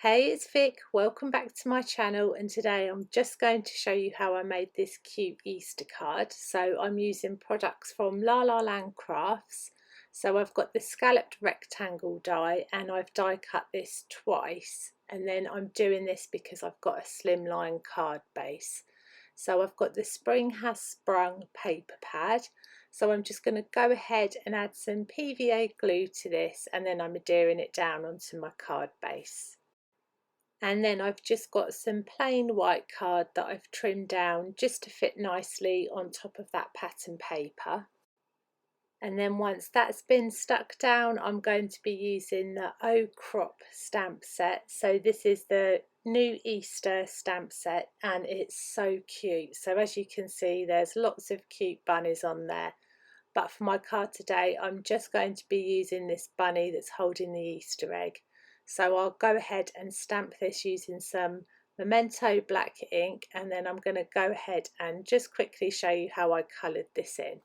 Hey, it's Vic. Welcome back to my channel, and today I'm just going to show you how I made this cute Easter card. So I'm using products from La La Land Crafts. So I've got the scalloped rectangle die and I've die cut this twice, and then I'm doing this because I've got a slimline card base. So I've got the Spring Has Sprung paper pad. So I'm just going to go ahead and add some PVA glue to this, and then I'm adhering it down onto my card base. And then I've just got some plain white card that I've trimmed down just to fit nicely on top of that pattern paper. And then once that's been stuck down, I'm going to be using the O Crop stamp set. So this is the new Easter stamp set and it's so cute. So as you can see, there's lots of cute bunnies on there. But for my card today, I'm just going to be using this bunny that's holding the Easter egg. So I'll go ahead and stamp this using some memento black ink, and then I'm going to go ahead and just quickly show you how I coloured this in.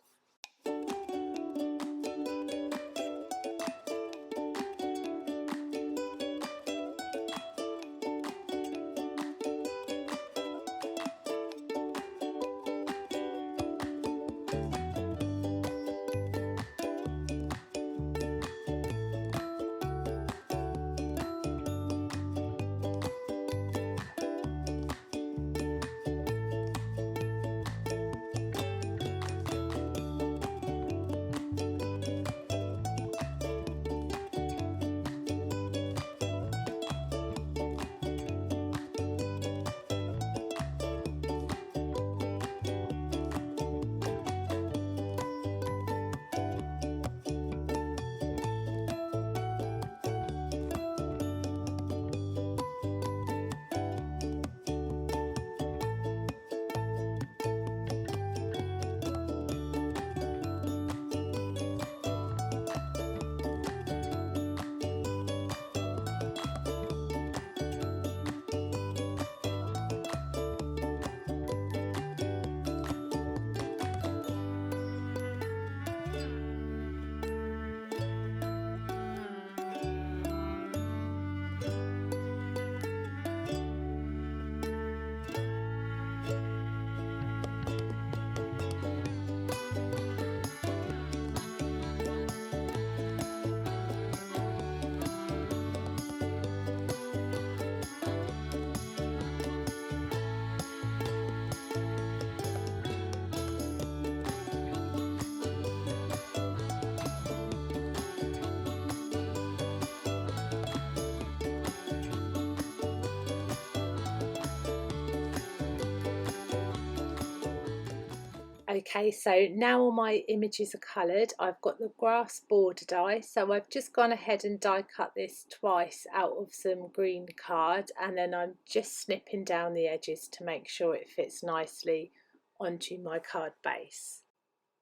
Okay, so now all my images are coloured. I've got the grass border die, so I've just gone ahead and die cut this twice out of some green card, and then I'm just snipping down the edges to make sure it fits nicely onto my card base.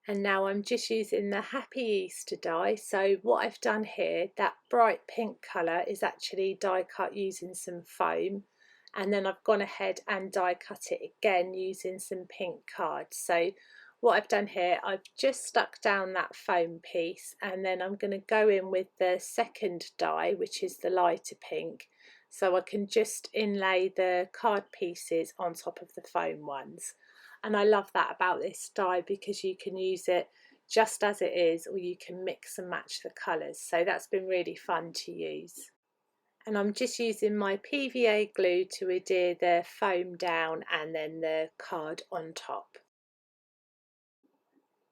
And now I'm just using the Happy Easter die. So what I've done here, that bright pink colour is actually die cut using some foam, and then I've gone ahead and die cut it again using some pink card. So what I've done here, I've just stuck down that foam piece, and then I'm going to go in with the second die, which is the lighter pink, so I can just inlay the card pieces on top of the foam ones. And I love that about this die because you can use it just as it is, or you can mix and match the colours, so that's been really fun to use. And I'm just using my PVA glue to adhere the foam down and then the card on top.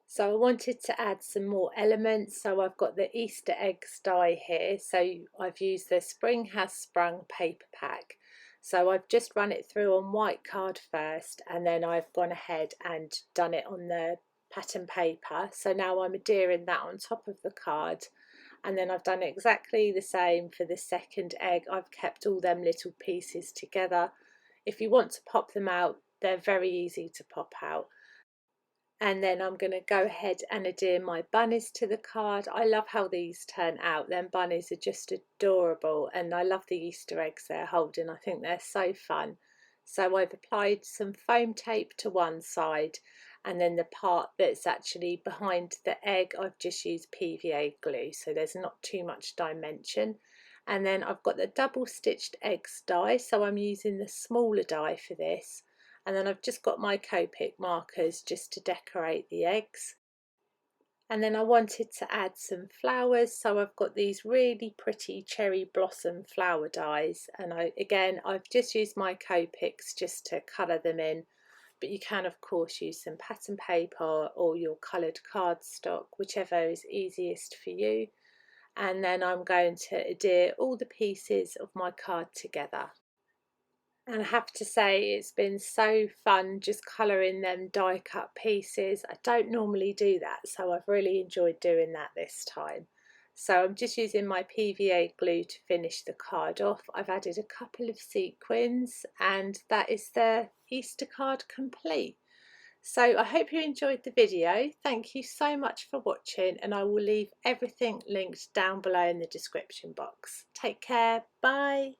So I wanted to add some more elements, so I've got the Easter eggs die here. So I've used the Spring Has Sprung paper pack. So I've just run it through on white card first, and then I've gone ahead and done it on the pattern paper. So now I'm adhering that on top of the card, and then I've done exactly the same for the second egg. I've kept all them little pieces together. If you want to pop them out, they're very easy to pop out. And then I'm going to go ahead and adhere my bunnies to the card. I love how these turn out. Them bunnies are just adorable, and I love the Easter eggs they're holding. I think they're so fun. So I've applied some foam tape to one side, and then the part that's actually behind the egg I've just used PVA glue, so there's not too much dimension. And then I've got the double stitched eggs die, so I'm using the smaller die for this. And then I've just got my Copic markers just to decorate the eggs. And then I wanted to add some flowers, so I've got these really pretty cherry blossom flower dies, and I've just used my Copics just to colour them in, but you can of course use some pattern paper or your coloured cardstock, whichever is easiest for you. And then I'm going to adhere all the pieces of my card together. And I have to say, it's been so fun just colouring them die cut pieces. I don't normally do that, so I've really enjoyed doing that this time. So I'm just using my PVA glue to finish the card off. I've added a couple of sequins, and that is the Easter card complete. So I hope you enjoyed the video. Thank you so much for watching, and I will leave everything linked down below in the description box. Take care, bye.